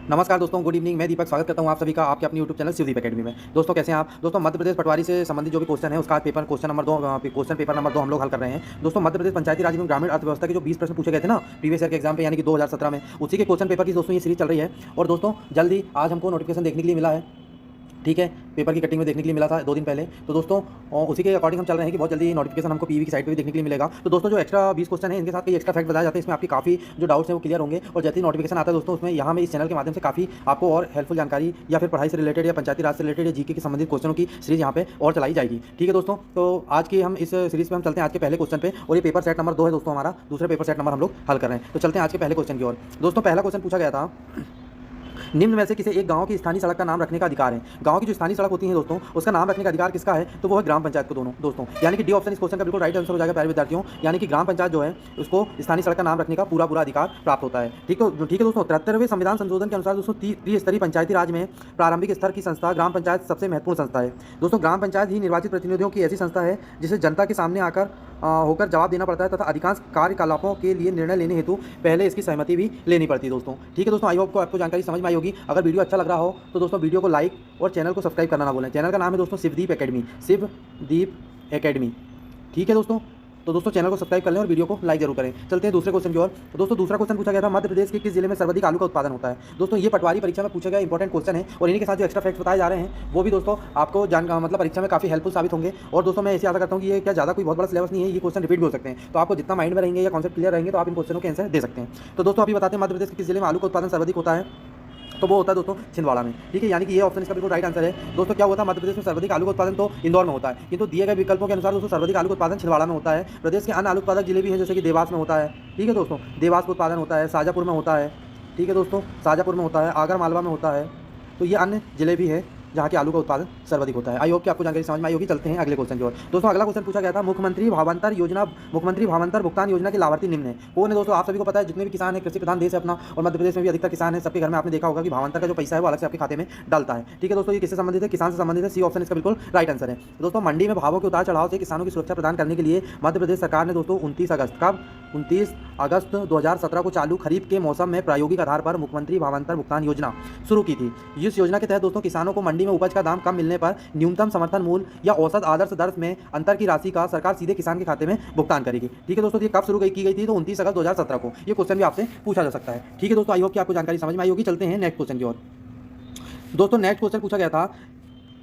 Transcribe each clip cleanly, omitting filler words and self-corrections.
नमस्कार दोस्तों, good evening. मैं दीपक स्वागत करता हूं आप सभी का आपके अपनी यूट्यूब चैनल शिवदीप एकेडमी में। दोस्तों कैसे हैं आप? दोस्तों मध्य प्रदेश पटवारी से संबंधित जो भी क्वेश्चन है उसका पेपर क्वेश्चन पेपर नंबर 2 हम लोग हल कर रहे हैं। दोस्तों मध्य प्रदेश पंचायती राज एवं ग्रामीण अर्थव्यवस्था के जो 20 प्रश्न पूछे गए थे ना प्रीवियस ईयर के एग्जाम पे, यानी कि 2017 में, उसी के क्वेश्चन पेपर की दोस्तों ये सीरीज चल रही है। और दोस्तों जल्दी आज हमको नोटिफिकेशन देखने के लिए मिला है, ठीक है, पेपर की कटिंग में देखने के लिए मिला था 2 दिन पहले। तो दोस्तों उसी के अकॉर्डिंग हम चल रहे हैं कि बहुत जल्दी नोटिफिकेशन हमको पीवी की साइट पे भी देखने के लिए मिलेगा। तो दोस्तों जो एक्स्ट्रा 20 क्वेश्चन है इनके साथ कई एक्स्ट्रा फैक्ट बताए जाते हैं, इसमें आपकी काफ़ी जो डाउट्स हैं वो क्लियर होंगे। और जैसे ही नोटिफिकेशन आता है दोस्तों उसमें यहाँ में इस चैनल के माध्यम से काफ़ी आपको और हेल्पफुल जानकारी या फिर पढ़ाई से रिलेटेड या पंचायती राज से रिलेटेड या जीके के संबंधित क्वेश्चनों की सीरीज यहाँ पे और चलाई जाएगी। ठीक है दोस्तों, तो आज की हम इस सीरीज में हम चलते हैं आज के पहले क्वेश्चन पे। और ये पेपर सेट नंबर 2 है दोस्तों, हमारा दूसरा पेपर सेट नंबर हम लोग हल कर रहे हैं। तो चलते हैं आज के पहले क्वेश्चन की ओर। दोस्तों पहला क्वेश्चन पूछा गया था, निम्न में से किसी एक गांव की स्थानीय सड़क का नाम रखने का अधिकार है। गांव की जो स्थानीय सड़क होती है दोस्तों उसका नाम रखने का अधिकार किसका है? तो वो है ग्राम पंचायत को दोस्तों, यानी कि डी ऑप्शन इस क्वेश्चन का बिल्कुल राइट आंसर हो जाएगा प्यारे विद्यार्थियों। यानी कि ग्राम पंचायत जो है उसको स्थानीय सड़क का नाम रखने का पूरा अधिकार प्राप्त होता है। ठीक है दोस्तों, 73वें संविधान संशोधन के अनुसार दोस्तों त्रिस्तरीय पंचायती राज में प्रारंभिक स्तर की संस्था ग्राम पंचायत सबसे महत्वपूर्ण संस्था है। दोस्तों ग्राम पंचायत ही निर्वाचित प्रतिनिधियों की ऐसी संस्था है जिसे जनता के सामने आकर होकर जवाब देना पड़ता है तथा अधिकांश कार्यकलापों के लिए निर्णय लेने हेतु पहले इसकी सहमति भी लेनी पड़ती है दोस्तों। ठीक है दोस्तों, आई होप को आपको जानकारी समझ में आई होगी। अगर वीडियो अच्छा लग रहा हो तो दोस्तों वीडियो को लाइक और चैनल को सब्सक्राइब करना ना भूलें। चैनल का नाम है दोस्तों शिवदीप एकेडमी, शिवदीप एकेडमी। ठीक है दोस्तों, तो दोस्तों चैनल को सब्सक्राइब कर लें और वीडियो को लाइक जरूर करें। चलते हैं दूसरे क्वेश्चन की ओर। तो दोस्तों दूसरा क्वेश्चन पूछा गया था, मध्य प्रदेश के किस जिले में सर्वाधिक आलू का उत्पादन होता है? दोस्तों ये पटवारी परीक्षा में पूछा गया इंपॉर्टेंट क्वेश्चन है और इन्हीं के साथ जो एक्स्ट्रा फैक्ट्स बताए जा रहे हैं वो भी दोस्तों आपको मतलब परीक्षा में काफी हेल्पफुल साबित होंगे। और दोस्तों मैं ऐसी आशा करता हूँ कि ये क्या ज़्यादा कोई बहुत बड़ा सिलेबस नहीं है, ये क्वेश्चन रिपीट भी हो सकते हैं। तो आपको जितना माइंड में रहेंगे या कॉन्सेप्ट क्लियर रहेंगे तो आप इन क्वेश्चनों के आंसर दे सकते हैं। तो दोस्तों अभी बताते हैं मध्य प्रदेश के किस जिले में आलू का उत्पादन सर्वाधिक होता है? तो वो होता है दोस्तों छिंदवाड़ा में। ठीक है, यानी कि ये ऑप्शन इसका बिल्कुल राइट आंसर है। दोस्तों क्या होता है, मध्य प्रदेश में सर्वाधिक आलू का उत्पादन तो इंदौर में होता है, किंतु दिए गए विकल्पों के अनुसार दोस्तों सर्वाधिक आलू का उत्पादन छिंदवाड़ा में होता है। प्रदेश के अन्य आलू उत्पादक जिले भी हैं, जैसे कि देवास में होता है। ठीक है दोस्तों, देवास का उत्पादन होता है, शाजापुर में होता है। ठीक है दोस्तों, शाजापुर में होता है, आगर मालवा में होता है। तो ये अन्य जिले भी हैं जहाँ के आलू का उत्पादन सर्वाधिक होता है। आई होप कि आपको जानकारी समझ में आई होगी। चलते हैं अगले क्वेश्चन की ओर। दोस्तों अगला क्वेश्चन पूछा गया था, मुख्यमंत्री भावांतर भुगतान योजना के लाभार्थी निम्न है। कौन है दोस्तों? आप सभी को पता है, जितने भी किसान है, कृषि प्रधान देश है अपना, और मध्य प्रदेश में भी अधिकतर किसान है। सबके घर में आपने देखा होगा कि भावांतर का जो पैसा है वो अलग से आपके खाते में डालता है। ठीक है दोस्तों, ये किससे संबंधित है? किसान से संबंधित है। सी ऑप्शन इसका बिल्कुल राइट आंसर है। दोस्तों मंडी में भावों के उतार चढ़ाव से किसानों की सुरक्षा प्रदान करने के लिए मध्य प्रदेश सरकार ने दोस्तों 29 अगस्त 2017 को चालू खरीफ के मौसम में प्रायोगिक आधार पर मुख्यमंत्री भावांतर भुगतान योजना शुरू की थी। इस योजना के तहत दोस्तों किसानों को मंडी में उपज का दाम कम मिलने पर न्यूनतम समर्थन मूल्य या औसत आदर्श दर में अंतर की राशि का सरकार सीधे किसान के खाते में भुगतान करेगी। ठीक है दोस्तों, ये कब शुरू की गई थी? तो 29 अगस्त 2017 को। ये क्वेश्चन भी आपसे पूछा जा सकता है। ठीक है दोस्तों, आई होप कि आपको जानकारी समझ में आई होगी। चलते हैं नेक्स्ट क्वेश्चन की ओर। दोस्तों नेक्स्ट क्वेश्चन पूछा गया था,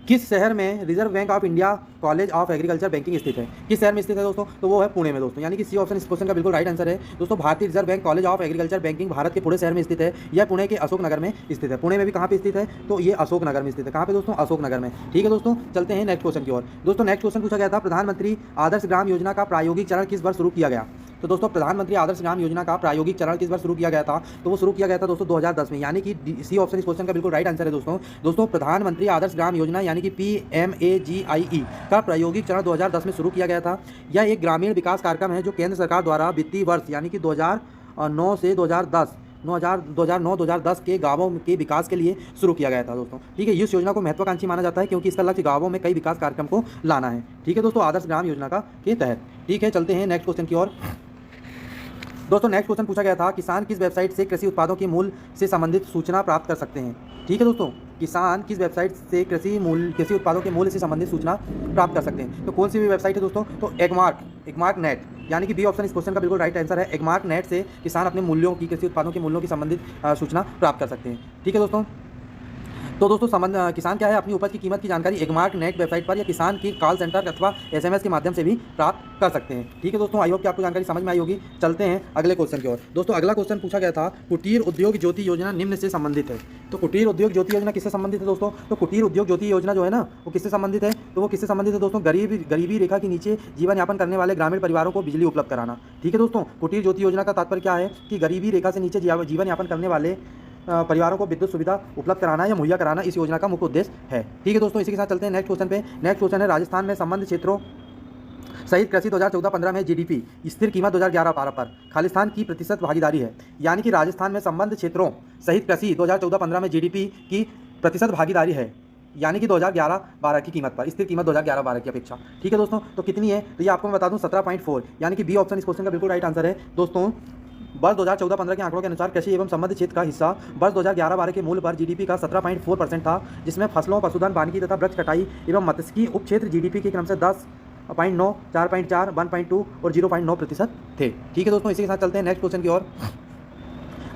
किस शहर में reserve bank of India college of agriculture banking स्थित है? किस शहर में स्थित है दोस्तों? तो वो है पुणे में दोस्तों, यानी कि सी ऑप्शन इस क्वेश्चन का बिल्कुल राइट आंसर है। दोस्तों भारतीय reserve bank college of agriculture banking Bharat के पुणे शहर में स्थित है। यह पुणे के अशोक नगर में स्थित है। पुणे में भी कहाँ पे स्थित है? तो ये अशोक नगर में स्थित है। कहाँ पे दोस्तों? अशोक नगर में। ठीक है दोस्तों, चलते हैं नेक्स्ट क्वेश्चन की ओर। दोस्तों नेक्स्ट क्वेश्चन पूछा गया था, प्रधानमंत्री आदर्श ग्राम योजना का प्रायोगिक चरण किस वर्ष शुरू किया गया? तो दोस्तों प्रधानमंत्री आदर्श ग्राम योजना का प्रायोगिक चरण किस बार शुरू किया गया था? तो वो शुरू किया गया था दोस्तों 2010 में, यानी कि सी ऑप्शन इस क्वेश्चन का बिल्कुल राइट आंसर है दोस्तों प्रधानमंत्री आदर्श ग्राम योजना यानी कि PMAGIE का प्रायोगिक चरण 2010 में शुरू किया गया था। यह एक ग्रामीण विकास कार्यक्रम है जो केंद्र सरकार द्वारा वित्तीय वर्ष यानी कि 2009 से 2010 के गांवों के विकास के लिए शुरू किया गया था दोस्तों। ठीक है, इस योजना को महत्वाकांक्षी माना जाता है क्योंकि इसका लक्ष्य गांवों में कई विकास कार्यक्रम को लाना है। ठीक है दोस्तों, आदर्श ग्राम योजना का के तहत। ठीक है, चलते हैं नेक्स्ट क्वेश्चन की ओर। दोस्तों नेक्स्ट क्वेश्चन पूछा गया था, किसान किस वेबसाइट से कृषि उत्पादों के मूल्य से संबंधित सूचना प्राप्त कर सकते हैं? ठीक है दोस्तों, किसान किस वेबसाइट से कृषि उत्पादों के मूल्य से संबंधित सूचना प्राप्त कर सकते हैं? तो कौन सी भी वेबसाइट है दोस्तों? तो एगमार्क नेट, यानी कि बी ऑप्शन इस क्वेश्चन का बिल्कुल राइट आंसर है। एगमार्क नेट से किसान अपने मूल्यों की, कृषि उत्पादों के मूल्यों की संबंधित सूचना प्राप्त कर सकते हैं। ठीक है दोस्तों, तो दोस्तों किसान क्या है अपनी उपज की कीमत की जानकारी एगमार्क नेट वेबसाइट पर या किसान की कॉल सेंटर अथवा SMS के माध्यम से भी प्राप्त कर सकते हैं। ठीक है दोस्तों, आई होप कि आपको जानकारी समझ में आई होगी। चलते हैं अगले क्वेश्चन की ओर। दोस्तों अगला क्वेश्चन पूछा गया था, कुटीर उद्योग ज्योति योजना निम्न से संबंधित है। तो कुटीर उद्योग ज्योति योजना किससे संबंधित है दोस्तों? तो कुटीर उद्योग ज्योति योजना जो है ना वो किससे संबंधित है? तो वो किससे संबंधित है दोस्तों? गरीबी रेखा के नीचे जीवन यापन करने वाले ग्रामीण परिवारों को बिजली उपलब्ध कराना। ठीक है दोस्तों, कुटीर ज्योति योजना का तात्पर्य क्या है कि गरीबी रेखा से नीचे जीवन यापन करने वाले परिवारों को विद्युत सुविधा उपलब्ध कराना या मुहैया कराना इस योजना का मुख्य उद्देश्य है। ठीक है दोस्तों, इसी के साथ चलते हैं नेक्स्ट क्वेश्चन पे। नेक्स्ट क्वेश्चन है, राजस्थान में संबंध क्षेत्रों सहित कृषि 2014-15 में GDP स्थिर कीमत 2011-12 पर खालिस्तान की प्रतिशत भागीदारी है। यानी कि राजस्थान में संबंध क्षेत्रों सहित कृषि 2014-15 में GDP की प्रतिशत भागीदारी है, यानी कि 2011-12 की कीमत पर, स्थिर कीमत 2011-12 की अपेक्षा। ठीक है दोस्तों, तो कितनी है? तो ये आपको मैं बता दूं 17.4, यानी कि बी ऑप्शन इस क्वेश्चन का बिल्कुल राइट आंसर है दोस्तों। वर्ष 2014-15 के आंकड़ों के अनुसार कृषि एवं संबद्ध क्षेत्र का हिस्सा वर्ष 2011-12 के मूल्य पर जीडीपी का 17.4% था, जिसमें फसलों, पशुधन, वानिकी तथा वृक्ष कटाई एवं मत्स्यिकी उपक्षेत्र जीडीपी के क्रम से 10.9, 4.4, 1.2 और 0.9% थे। ठीक है दोस्तों, इसी के साथ चलते हैं नेक्स्ट क्वेश्चन की ओर।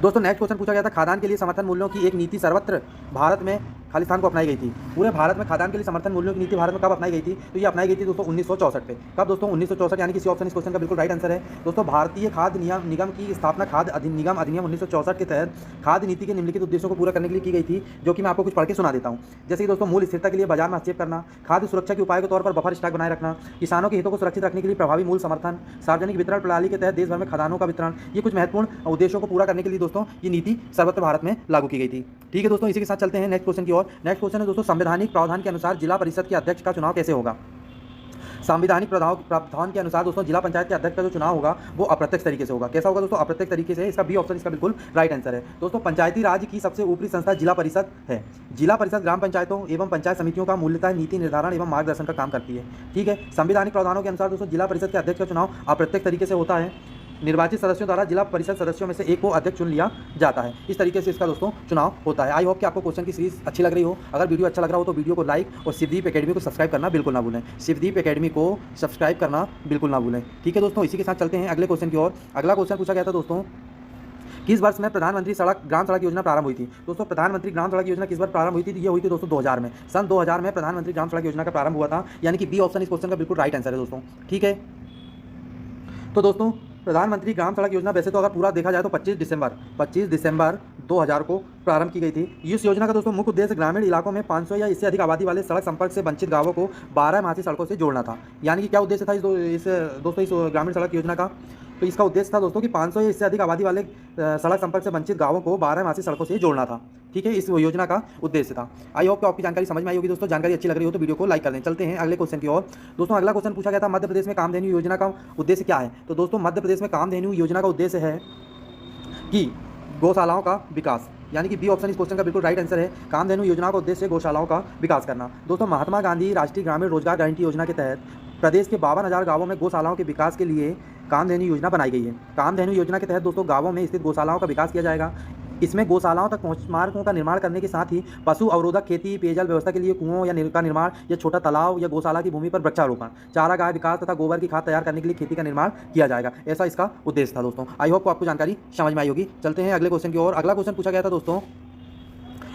दोस्तों नेक्स्ट क्वेश्चन पूछा गया था, खाद्यान्न के लिए समर्थन मूल्यों की एक नीति सर्वत्र भारत में खालिस्तान को अपनाई गई थी। पूरे भारत में खाद्यान्न के लिए समर्थन मूल्यों की नीति भारत में कब अपनाई गई थी? तो ये अपनाई गई थी दोस्तों 1964 पे। कब दोस्तों? 1964, यानी कि सी ऑप्शन इस क्वेश्चन का बिल्कुल राइट आंसर है। दोस्तों भारतीय खाद्य निगम की स्थापना खाद्य अधिनियम 1964 के तहत खाद्य नीति के निम्नलिखित उद्देश्यों को पूरा करने के लिए की गई थी, जो कि मैं आपको कुछ पढ़ के सुना देता हूँ। जैसे कि दोस्तों मूल स्थिरता के लिए बाजार में हस्तक्षेप करना, खाद्य सुरक्षा के उपाय के तौर पर बफर स्टॉक बनाए रखना, किसानों के हितों को सुरक्षित रखने के लिए प्रभावी मूल्य समर्थन, सार्वजनिक वितरण प्रणाली के तहत देश भर में खदानों का वितरण, ये कुछ महत्वपूर्ण उद्देश्यों को पूरा करने के लिए दोस्तों ये नीति सर्वत्र भारत में लागू की गई थी। ठीक है दोस्तों, इसी के साथ चलते हैं नेक्स्ट क्वेश्चन की ओर। नेक्स्ट क्वेश्चन है दोस्तों, संवैधानिक प्रावधान के अनुसार जिला परिषद के अध्यक्ष का चुनाव कैसे होगा? संवैधानिक प्रावधान के अनुसार दोस्तों जिला पंचायत के अध्यक्ष का जो चुनाव होगा वो अप्रत्यक्ष तरीके से होगा। कैसा होगा दोस्तों? अप्रत्यक्ष तरीके से। इसका बी ऑप्शन इसका बिल्कुल राइट आंसर है। दोस्तों पंचायती राज की सबसे ऊपरी संस्था जिला परिषद है। जिला परिषद ग्राम पंचायतों एवं पंचायत समितियों का मूल्यतः नीति निर्धारण एवं मार्गदर्शन का काम करती है। ठीक है, संवैधानिक प्रावधानों के अनुसार दोस्तों जिला परिषद के अध्यक्ष का चुनाव अप्रत्यक्ष तरीके से होता है। निर्वाचित सदस्यों द्वारा जिला परिषद सदस्यों में से एक को अध्यक्ष चुन लिया जाता है। इस तरीके से इसका दोस्तों चुनाव होता है। आई होप कि आपको क्वेश्चन की सीरीज अच्छी लग रही हो। अगर वीडियो अच्छा लग रहा हो तो वीडियो को लाइक और शिवदीप एकेडमी को सब्सक्राइब करना बिल्कुल ना भूलें। शिवदीप एकेडमी को सब्सक्राइब करना बिल्कुल ना भूलें। ठीक है दोस्तों, इसी के साथ चलते हैं अगले क्वेश्चन की ओर। अगला क्वेश्चन पूछा गया था दोस्तों, किस वर्ष में प्रधानमंत्री ग्राम सड़क योजना प्रारंभ हुई थी? दोस्तों प्रधानमंत्री ग्राम सड़क योजना किस वर्ष प्रारंभ हुई थी? ये हुई थी दोस्तों 2000 में। सन 2000 में प्रधानमंत्री ग्राम सड़क योजना का प्रारंभ हुआ था, यानी कि बी ऑप्शन इस क्वेश्चन का बिल्कुल राइट आंसर है दोस्तों। ठीक है, तो दोस्तों प्रधानमंत्री ग्राम सड़क योजना वैसे तो अगर पूरा देखा जाए तो 25 दिसंबर 2000 को प्रारंभ की गई थी। इस योजना का दोस्तों मुख्य उद्देश्य ग्रामीण इलाकों में 500 या इससे अधिक आबादी वाले सड़क संपर्क से वंचित गांवों को 12 मासी सड़कों से जोड़ना था। यानी कि क्या उद्देश्य था इस ग्रामीण सड़क योजना का? तो इसका उद्देश्य था दोस्तों कि 500 या इससे अधिक आबादी वाले सड़क संपर्क से वंचित गांवों को 12 मासी सड़कों से जोड़ना था। ठीक है, इस योजना का उद्देश्य था। आई होप कि आपकी जानकारी समझ में आई होगी दोस्तों। जानकारी अच्छी लग रही हो तो वीडियो को लाइक कर दें। चलते हैं अगले क्वेश्चन की ओर। दोस्तों अगला क्वेश्चन पूछा गया था, मध्य प्रदेश में कामधेनु योजना का उद्देश्य क्या है? तो दोस्तों मध्य प्रदेश में कामधेनु योजना का उद्देश्य है कि गौशालाओं का विकास, यानी कि बी ऑप्शन इस क्वेश्चन का बिल्कुल राइट आंसर है। कामधेनु योजना का उद्देश्य गौशालाओं का विकास करना। दोस्तों महात्मा गांधी राष्ट्रीय ग्रामीण रोजगार गारंटी योजना के तहत प्रदेश के 52,000 गांवों में गौशालाओं के विकास के लिए कामधेनु योजना बनाई गई है। कामधेनु योजना के तहत दोस्तों गांवों में स्थित गौशालाओं का विकास किया जाएगा। इसमें गौशालाओं तक पहुंच मार्गों का निर्माण करने के साथ ही पशु अवरोधक खेती, पेयजल व्यवस्था के लिए कुओं या का निर्माण या छोटा तालाब या गौशाला की भूमि पर वृक्षारोपण, चारा गाय विकास तथा गोबर की खाद तैयार करने के लिए खेती का निर्माण किया जाएगा। ऐसा इसका उद्देश्य था दोस्तों। आई होप को आपको जानकारी समझ में आई होगी। चलते हैं अगले क्वेश्चन की ओर। अगला क्वेश्चन पूछा गया था दोस्तों,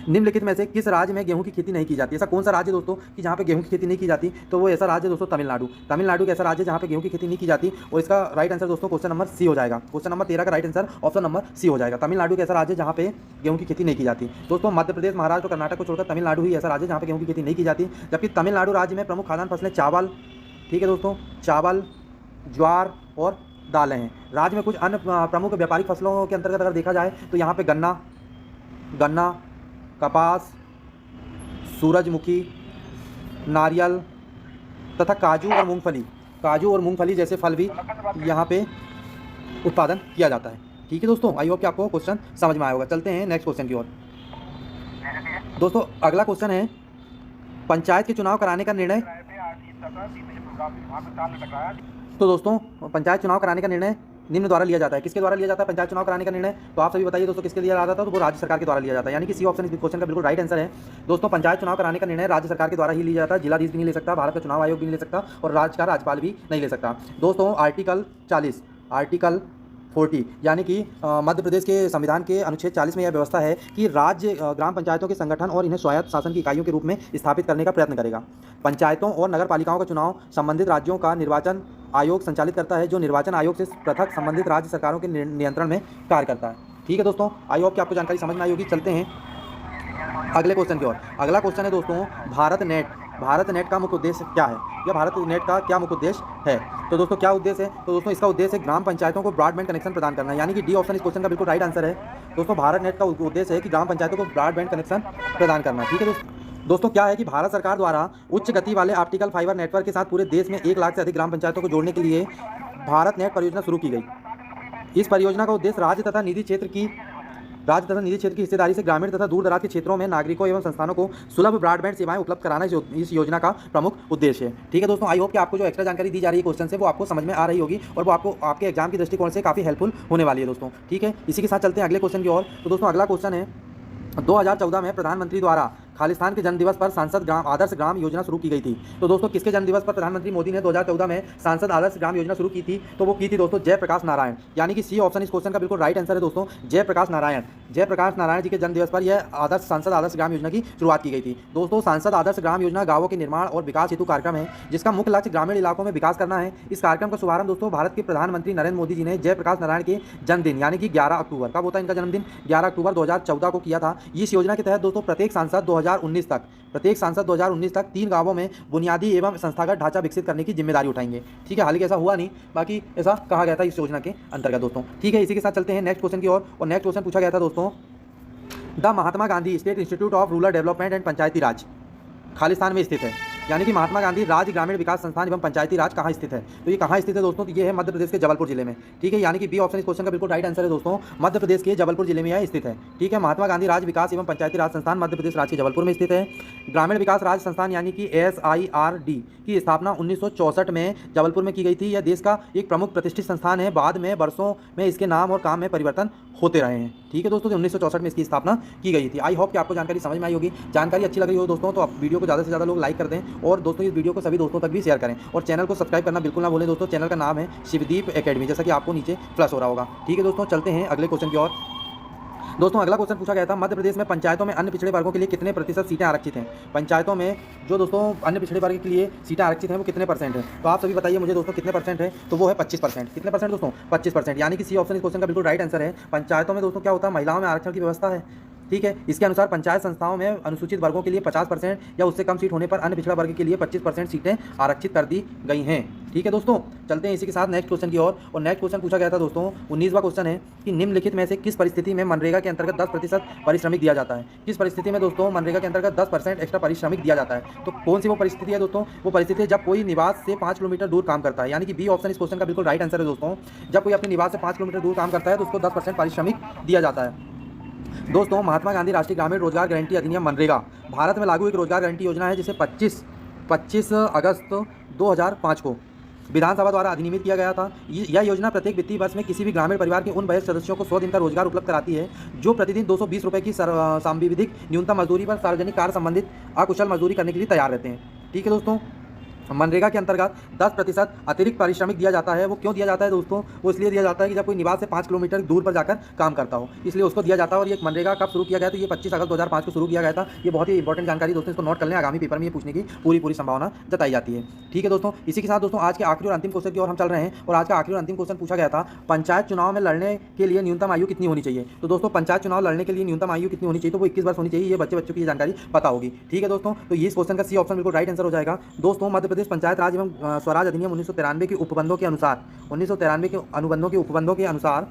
निम्नलिखित में से किस राज्य में गेहूं की खेती नहीं की जाती? ऐसा कौन सा राज्य दोस्तों कि जहाँ पे गेहूं की खेती नहीं की जाती? तो वो ऐसा राज्य है दोस्तों तमिलनाडु। तमिलनाडु एक ऐसा राज्य जहाँ पे गेहूं की खेती नहीं की जाती, और इसका राइट आंसर दोस्तों क्वेश्चन नंबर सी हो जाएगा। क्वेश्चन नंबर 13 का right answer option number C हो जाएगा। तमिलनाडु एक ऐसा राज्य जहाँ पे गेहूं की खेती नहीं की जाती। दोस्तों मध्य प्रदेश, महाराष्ट्र और कर्नाटक को छोड़कर तमिलनाडु ही ऐसा राज्य जहाँ पे गेहूं की खेती नहीं की जाती। जबकि तमिलनाडु राज्य में प्रमुख खाद्यान्न फसलें चावल, ठीक है दोस्तों, चावल, ज्वार और दालें हैं। राज्य में कुछ अन्य प्रमुख व्यापारिक फसलों के अंतर्गत अगर देखा जाए तो यहाँ पे गन्ना, कपास, सूरजमुखी, नारियल तथा काजू और मूंगफली जैसे फल भी यहाँ पे उत्पादन किया जाता है। ठीक है दोस्तों, आई होप कि आपको क्वेश्चन समझ में आया होगा। चलते हैं नेक्स्ट क्वेश्चन की ओर। दोस्तों अगला क्वेश्चन है, पंचायत के चुनाव कराने का निर्णय। तो दोस्तों पंचायत चुनाव कराने का निर्णय निम्न द्वारा लिया जाता है। किसके द्वारा लिया जाता है पंचायत चुनाव कराने का निर्णय? तो आप सभी बताइए दोस्तों किसके लिया जाता था? तो वो राज्य सरकार के द्वारा लिया जाता है। यानी कि सी ऑप्शन इस क्वेश्चन का बिल्कुल राइट आंसर है। दोस्तों पंचायत चुनाव कराने का निर्णय राज्य सरकार के द्वारा ही लिया जाता है। जिलाधीश भी नहीं ले सकता, भारत का चुनाव आयोग भी नहीं ले सकता, और राज्य का राज्यपाल भी नहीं ले सकता। दोस्तों आर्टिकल 40 यानी कि मध्य प्रदेश के संविधान के अनुच्छेद 40 में यह व्यवस्था है कि राज्य ग्राम पंचायतों के संगठन और इन्हें स्वायत्त शासन की इकाइयों के रूप में स्थापित करने का प्रयत्न करेगा। पंचायतों और नगर पालिकाओं का चुनाव संबंधित राज्यों का निर्वाचन आयोग संचालित करता है, जो निर्वाचन आयोग से पृथक संबंधित राज्य सरकारों के नियंत्रण में कार्य करता है। ठीक है दोस्तों, आई होप कि आपको जानकारी समझ में आई होगी। चलते हैं अगले क्वेश्चन की ओर। अगला क्वेश्चन है दोस्तों, भारत नेट का मुख्य उद्देश्य क्या है, या भारत नेट का क्या मुख्य उद्देश्य है? तो दोस्तों क्या उद्देश्य है? तो दोस्तों इसका उद्देश्य है ग्राम पंचायतों को ब्रॉडबैंड कनेक्शन प्रदान करना है। यानी कि डी ऑप्शन इस क्वेश्चन का बिल्कुल राइट आंसर है। दोस्तों भारत नेट का उद्देश्य है कि ग्राम पंचायतों को ब्रॉडबैंड कनेक्शन प्रदान करना। ठीक है दोस्तों क्या है कि भारत सरकार द्वारा उच्च गति वाले ऑप्टिकल फाइबर नेटवर्क के साथ पूरे देश में 1 लाख से अधिक ग्राम पंचायतों को जोड़ने के लिए भारत नेट परियोजना शुरू की गई। इस परियोजना का उद्देश्य राज्य तथा निजी क्षेत्र की राज्य तथा निजी क्षेत्र की हिस्सेदारी से ग्रामीण तथा दूर दराज के क्षेत्रों में नागरिकों एवं संस्थानों को सुलभ ब्रॉडबैंड सेवाएं उपलब्ध कराना इस योजना का प्रमुख उद्देश्य है। ठीक है दोस्तों, आई होप कि आपको जो एक्स्ट्रा जानकारी दी जा रही है क्वेश्चन से वो आपको समझ में आ रही होगी और वो आपको आपके एग्जाम की दृष्टिकोण से काफ़ी हेल्पफुल होने वाली है दोस्तों। ठीक है, इसी के साथ चलते हैं अगले क्वेश्चन की ओर। तो दोस्तों अगला क्वेश्चन है, 2014 में प्रधानमंत्री द्वारा खालिस्तान के जन्मदिवस पर सांसद ग्राम आदर्श ग्राम योजना शुरू की गई थी। तो दोस्तों किसके जन्मदिवस पर प्रधानमंत्री मोदी ने 2014 में सांसद आदर्श ग्राम योजना शुरू की थी? तो वो की थी दोस्तों जयप्रकाश नारायण, यानी कि सी ऑप्शन इस क्वेश्चन का बिल्कुल राइट आंसर है दोस्तों, जयप्रकाश नारायण। जयप्रकाश नारायण जी के जन्मदिवस पर यह सांसद आदर्श ग्राम योजना की शुरुआत की गई थी। दोस्तों सांसद आदर्श ग्राम योजना गांवों के निर्माण और विकास हेतु कार्यक्रम है जिसका मुख्य लक्ष्य ग्रामीण इलाकों में विकास करना है। इस कार्यक्रम का शुभारंभ दोस्तों भारत के प्रधानमंत्री नरेंद्र मोदी जी ने जयप्रकाश नारायण के जन्मदिन यानी कि 11 अक्टूबर, कब होता है इनका जन्मदिन? 11 अक्टूबर 2014 को किया था। इस योजना के तहत दोस्तों प्रत्येक सांसद 2019 तक 3 गांवों में बुनियादी एवं संस्थागत ढांचा विकसित करने की जिम्मेदारी उठाएंगे। ठीक है, हालांकि ऐसा हुआ नहीं, बाकी ऐसा कहा गया था इस योजना के अंतर्गत दोस्तों। ठीक है, इसी के साथ चलते हैं नेक्स्ट क्वेश्चन की ओर। और नेक्स्ट क्वेश्चन पूछा गया था दोस्तों, the Mahatma Gandhi State Institute of Rural Development and Panchayati Raj Khalistan में स्थित है, यानी कि महात्मा गांधी राज्य ग्रामीण विकास संस्थान एवं पंचायती राज कहाँ स्थित है? तो ये कहाँ स्थित है दोस्तों? तो ये है मध्य प्रदेश के जबलपुर जिले में। ठीक है, यानी कि बी ऑप्शन इस क्वेश्चन का बिल्कुल राइट आंसर है दोस्तों, मध्य प्रदेश के जबलपुर जिले में यह स्थित है। ठीक है, महात्मा गांधी राज्य विकास एवं पंचायती राज संस्थान मध्य प्रदेश राज्य के जबलपुर में स्थित है। ग्रामीण विकास राज्य संस्थान यानी कि SIRD की स्थापना 1964 में जबलपुर में की गई थी। यह देश का एक प्रमुख प्रतिष्ठित संस्थान है। बाद में वर्षों में इसके नाम और काम में परिवर्तन होते रहे हैं। ठीक है दोस्तों, 1964 में इसकी स्थापना की गई थी। आई होप कि आपको जानकारी समझ में आई होगी। जानकारी अच्छी लग रही हो दोस्तों तो आप वीडियो को ज़्यादा से ज़्यादा लोग लाइक कर दें और दोस्तों इस वीडियो को सभी दोस्तों तक भी शेयर करें और चैनल को सब्सक्राइब करना बिल्कुल ना भूलें दोस्तों। चैनल का नाम है शिवदीप एकेडमी, जैसा कि आपको नीचे फ्लैश हो रहा होगा। ठीक है दोस्तों, चलते हैं अगले क्वेश्चन की ओर। दोस्तों अगला क्वेश्चन पूछा गया था, मध्य प्रदेश में पंचायतों में अन्य पिछड़े वर्गों के लिए कितने प्रतिशत सीटें आरक्षित हैं? पंचायतों में जो दोस्तों अन्य पिछड़े वर्ग के लिए सीटें आरक्षित हैं वो कितने परसेंट है? तो आप सभी बताइए मुझे दोस्तों कितने परसेंट है? तो वो है 25%। कितने परसेंट दोस्तों? 25%, यानी कि सी ऑप्शन इस क्वेश्चन का बिल्कुल राइट आंसर है। पंचायतों में दोस्तों क्या होता है, महिलाओं में आरक्षण की व्यवस्था है। ठीक है, इसके अनुसार पंचायत संस्थाओं में अनुसूचित वर्गों के लिए 50% या उससे कम सीट होने पर अन्य पिछड़ा वर्ग के लिए 25% सीटें आरक्षित कर दी गई हैं। ठीक है दोस्तों, चलते हैं इसी के साथ नेक्स्ट क्वेश्चन की ओर। और नेक्स्ट क्वेश्चन पूछा गया था दोस्तों 19वां क्वेश्चन है कि निम्नलिखित में से किस परिस्थिति में मनरेगा के अंतर्गत 10% पारिश्रमिक दिया जाता है? किस परिस्थिति में दोस्तों मनरेगा के अंतर्गत 10% एक्स्ट्रा पारिश्रमिक दिया जाता है? तो कौन सी वो परिस्थिति है दोस्तों? वो परिस्थिति है जब कोई निवास से 5 किलोमीटर दूर काम करता है, यानी कि बी ऑप्शन इस क्वेश्चन का बिल्कुल राइट आंसर है दोस्तों। जब कोई अपने निवास से 5 किलोमीटर दूर काम करता है तो उसको 10% पारिश्रमिक दिया जाता है। दोस्तों महात्मा गांधी राष्ट्रीय ग्रामीण रोजगार गारंटी अधिनियम मनरेगा भारत में लागू एक रोजगार गारंटी योजना है जिसे 25 अगस्त 2005 को विधानसभा द्वारा अधिनियमित किया गया था। यह योजना प्रत्येक वित्तीय वर्ष में किसी भी ग्रामीण परिवार के उन वयस्क सदस्यों को 100 दिन का रोजगार उपलब्ध कराती है जो प्रतिदिन 220 रुपये की सांविधिक न्यूनतम मजदूरी पर सार्वजनिक कार्य संबंधित अकुशल मजदूरी करने के लिए तैयार रहते हैं। ठीक है दोस्तों, मनरेगा के अंतर्गत 10% अतिरिक्त पारिश्रमिक दिया जाता है। वो क्यों दिया जाता है दोस्तों? वो इसलिए दिया जाता है कि जब कोई निवास से 5 किलोमीटर दूर पर जाकर काम करता हो, इसलिए उसको दिया जाता है। और ये मनरेगा कब शुरू किया गया? तो ये 25 अगस्त 2005 को शुरू किया गया था। ये बहुत ही इंपॉर्टेंट जानकारी दोस्तों, इसको नोट कर लें, आगामी पेपर में ये पूछने की पूरी संभावना जताई जाती है। ठीक है दोस्तों, इसी के साथ दोस्तों आज के आखिरी और अंतिम क्वेश्चन की ओर हम चल रहे हैं। और आज का आखिरी और अंतिम क्वेश्चन पूछा गया था, पंचायत चुनाव में लड़ने के लिए न्यूनतम आयु कितनी होनी चाहिए? तो दोस्तों पंचायत चुनाव लड़ने के लिए न्यूनतम आयु कितनी होनी चाहिए? तो वो 21 वर्ष होनी चाहिए। ये बच्चों की जानकारी पता होगी। ठीक है दोस्तों, तो ये क्वेश्चन का सी ऑप्शन बिल्कुल राइट आंसर हो जाएगा दोस्तों। मध्य प्रदेश पंचायत राज एवं स्वराज अधिनियम 1993 के उपबंधों के अनुसार 1993 के उपबंधों के अनुसार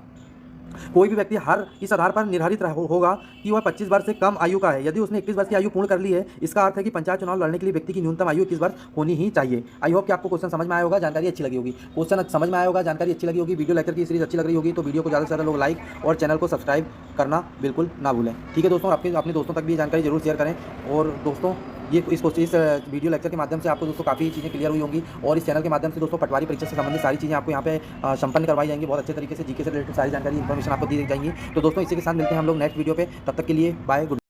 कोई भी व्यक्ति इस आधार पर निर्धारित होगा कि वह 25 वर्ष से कम आयु का है। यदि उसने 21 वर्ष की आयु पूर्ण कर ली है, इसका अर्थ है कि पंचायत चुनाव लड़ने के लिए व्यक्ति की न्यूनतम आयु 21 वर्ष होनी ही चाहिए। आई होप कि आपको क्वेश्चन समझ में आया होगा, जानकारी अच्छी लगी होगी। क्वेश्चन समझ में आया होगा, जानकारी अच्छी लगी होगी, वीडियो लेक्चर की सीरीज अच्छी लग रही होगी तो वीडियो को ज़्यादा से ज़्यादा लोग लाइक और चैनल को सब्सक्राइब करना बिल्कुल ना भूलें। ठीक है दोस्तों, अपने दोस्तों तक भी ये जानकारी जरूर शेयर करें। और दोस्तों ये इस वीडियो लेक्चर के माध्यम से आपको दोस्तों काफ़ी चीज़ें क्लियर हुई होंगी और इस चैनल के माध्यम से दोस्तों पटवारी परीक्षा से संबंधित सारी चीज़ें आपको यहाँ पे संपन्न करवाई जाएंगी। बहुत अच्छे तरीके से जीके से रिलेटेड सारी जानकारी इन्फॉर्मेशन आपको दी जाएंगी। तो दोस्तों इसी के साथ मिलते हैं हम लोग नेक्स्ट वीडियो पे। तब तक के लिए बाय, गुड।